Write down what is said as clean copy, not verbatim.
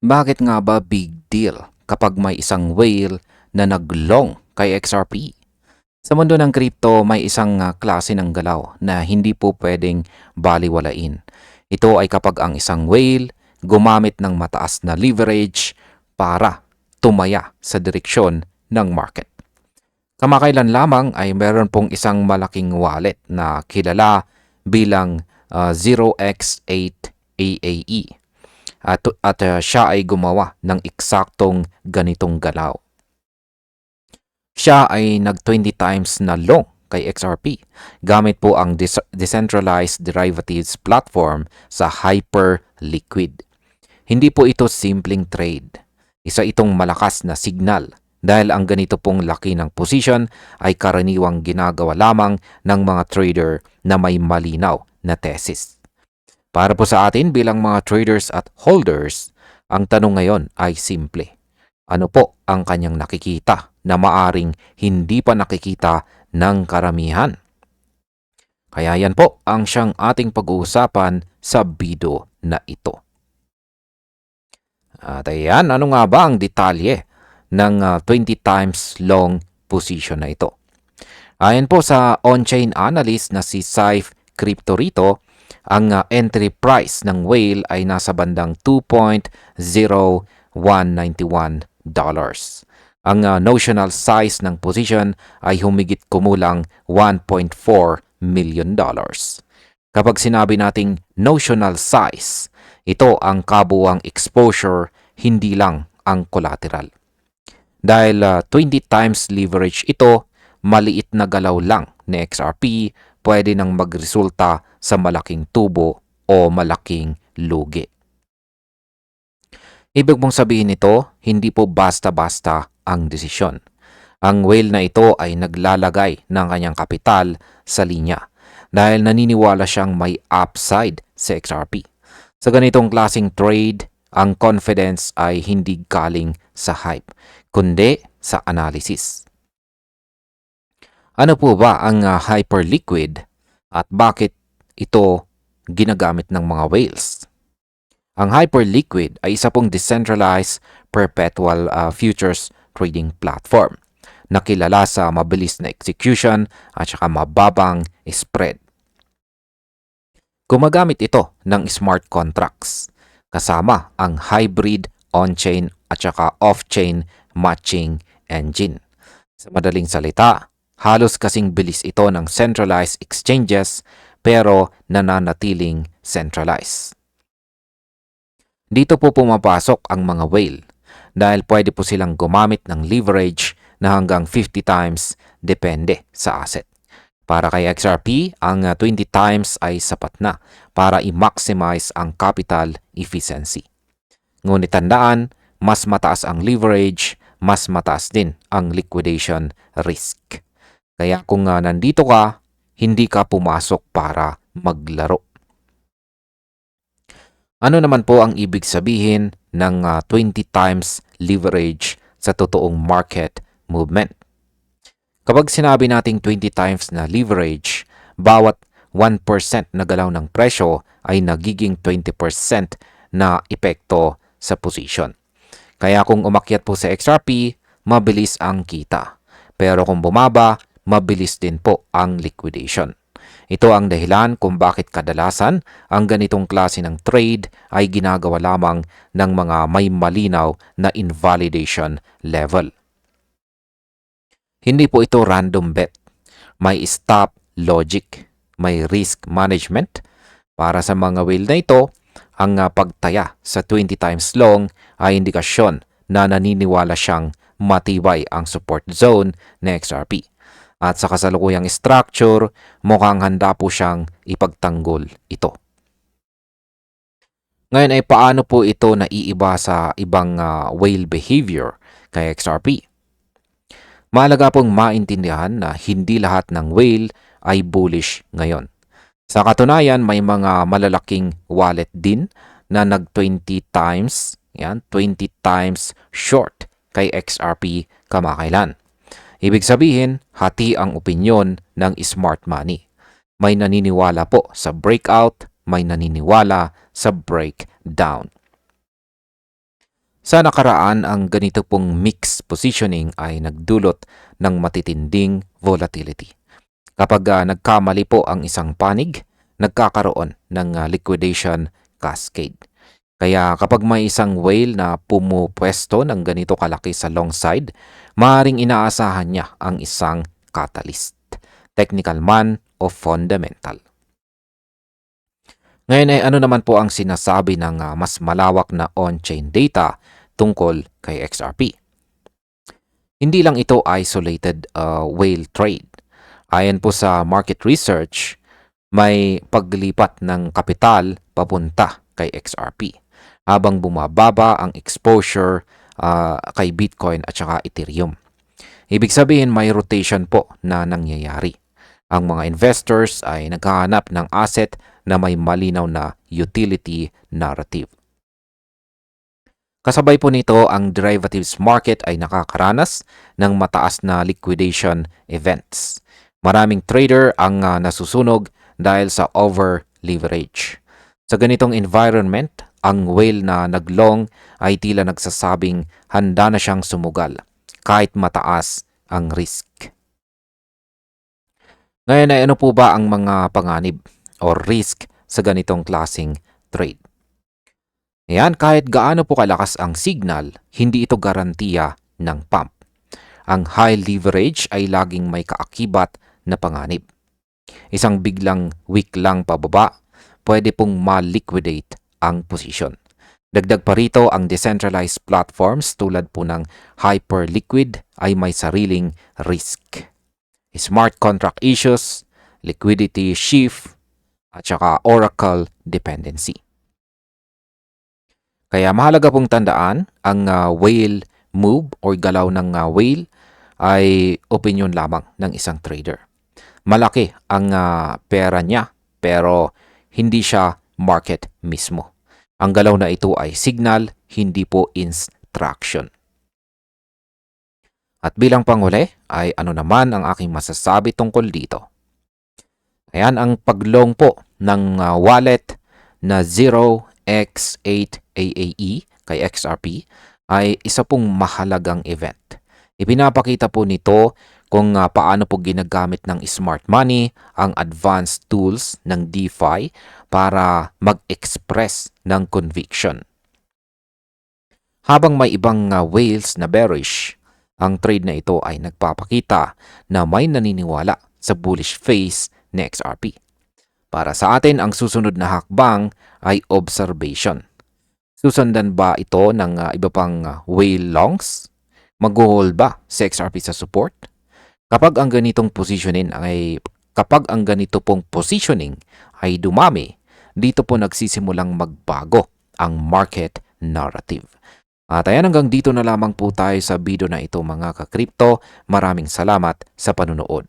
Bakit nga ba big deal kapag may isang whale na naglong kay XRP? Sa mundo ng crypto, may isang klase ng galaw na hindi po pwedeng baliwalain. Ito ay kapag ang isang whale gumamit ng mataas na leverage para tumaya sa direksyon ng market. Kamakailan lamang ay meron pong isang malaking wallet na kilala bilang 0x8 AAE at siya ay gumawa ng eksaktong ganitong galaw. Siya ay nag 20 times na long kay XRP gamit po ang decentralized derivatives platform sa Hyperliquid. Hindi po ito simpleng trade. Isa itong malakas na signal dahil ang ganito pong laki ng position ay karaniwang ginagawa lamang ng mga trader na may malinaw na thesis. Para po sa atin bilang mga traders at holders, ang tanong ngayon ay simple. Ano po ang kanyang nakikita na maaring hindi pa nakikita ng karamihan? Kaya yan po ang siyang ating pag-uusapan sa video na ito. At ayan, ano nga ba ang detalye ng 20 times long position na ito? Ayon po sa on-chain analyst na si Saif Crypto rito, ang entry price ng whale ay nasa bandang $2.0191. Ang notional size ng position ay humigit kumulang $1.4 million. Kapag sinabi nating notional size, ito ang kabuuang exposure, hindi lang ang collateral. Dahil 20 times leverage ito, maliit na galaw lang ni XRP pwede nang magresulta sa malaking tubo o malaking lugi. Ibig mong sabihin nito, hindi po basta-basta ang desisyon. Ang whale na ito ay naglalagay ng kanyang kapital sa linya dahil naniniwala siyang may upside sa XRP. Sa ganitong klaseng trade, ang confidence ay hindi galing sa hype, kundi sa analysis. Ano po ba ang Hyperliquid at bakit ito ginagamit ng mga whales? Ang Hyperliquid ay isa pong decentralized perpetual futures trading platform na kilala sa mabilis na execution at saka mababang spread. Gumagamit ito ng smart contracts kasama ang hybrid on-chain at saka off-chain matching engine. Sa madaling salita, halos kasing bilis ito ng centralized exchanges pero nananatiling centralized. Dito po pumapasok ang mga whale dahil pwede po silang gumamit ng leverage na hanggang 50 times depende sa asset. Para kay XRP, ang 20 times ay sapat na para i-maximize ang capital efficiency. Ngunit tandaan, mas mataas ang leverage, mas mataas din ang liquidation risk. Kaya kung nandito ka, hindi ka pumasok para maglaro. Ano naman po ang ibig sabihin ng 20 times leverage sa totoong market movement? Kapag sinabi nating 20 times na leverage, bawat 1% na galaw ng presyo ay nagiging 20% na epekto sa position. Kaya kung umakyat po sa XRP, mabilis ang kita. Pero kung bumaba, mabilis din po ang liquidation. Ito ang dahilan kung bakit kadalasan ang ganitong klase ng trade ay ginagawa lamang ng mga may malinaw na invalidation level. Hindi po ito random bet. May stop logic, may risk management. Para sa mga whale na ito, ang pagtaya sa 20 times long ay indikasyon na naniniwala siyang matibay ang support zone ng XRP. At sa kasalukuyang structure, mukhang handa po siyang ipagtanggol ito. Ngayon ay paano po ito naiiba sa ibang whale behavior kay XRP? Mahalaga pong maintindihan na hindi lahat ng whale ay bullish ngayon. Sa katunayan, may mga malalaking wallet din na nag 20 times, 20 times short kay XRP kamakailan. Ibig sabihin, hati ang opinyon ng smart money. May naniniwala po sa breakout, may naniniwala sa breakdown. Sa nakaraan, ang ganito pong mixed positioning ay nagdulot ng matitinding volatility. Kapag nagkamali po ang isang panig, nagkakaroon ng liquidation cascade. Kaya kapag may isang whale na pumupwesto ng ganito kalaki sa long side, maaaring inaasahan niya ang isang catalyst, technical man o fundamental. Ngayon ay ano naman po ang sinasabi ng mas malawak na on-chain data tungkol kay XRP? Hindi lang ito isolated whale trade. Ayon po sa market research, may paglipat ng kapital papunta kay XRP habang bumababa ang exposure kay Bitcoin at saka Ethereum. Ibig sabihin may rotation po na nangyayari. Ang mga investors ay naghahanap ng asset na may malinaw na utility narrative. Kasabay po nito, ang derivatives market ay nakakaranas ng mataas na liquidation events. Maraming trader ang nasusunog dahil sa over-leverage. Sa ganitong environment, ang whale na naglong ay tila nagsasabing handa na siyang sumugal kahit mataas ang risk. Ngayon ay ano po ba ang mga panganib o risk sa ganitong klaseng trade? Ayan, kahit gaano po kalakas ang signal, hindi ito garantiya ng pump. Ang high leverage ay laging may kaakibat na panganib. Isang biglang weak lang pababa, pwede pong ma-liquidate ang position. Dagdag pa rito, ang decentralized platforms tulad po ng Hyperliquid ay may sariling risk. Smart contract issues, liquidity shift, at saka Oracle dependency. Kaya mahalaga pong tandaan, ang whale move or galaw ng whale ay opinion lamang ng isang trader. Malaki ang pera niya pero hindi siya market mismo. Ang galaw na ito ay signal, hindi po instruction. At bilang panghuli ay ano naman ang aking masasabi tungkol dito? Ayan, ang paglong po ng wallet na 0x8 AAE kay XRP ay isa pong mahalagang event. Ipinapakita po nito kung paano po ginagamit ng smart money ang advanced tools ng DeFi para mag-express ng conviction. Habang may ibang whales na bearish, ang trade na ito ay nagpapakita na may naniniwala sa bullish phase ni XRP. Para sa atin, ang susunod na hakbang ay observation. Susundan ba ito ng iba pang whale longs? Mag-hold ba si XRP sa support? Kapag ang ganito pong positioning ay dumami, dito po nagsisimulang magbago ang market narrative. At ayan, hanggang dito na lamang po tayo sa video na ito mga ka-crypto. Maraming salamat sa panunood.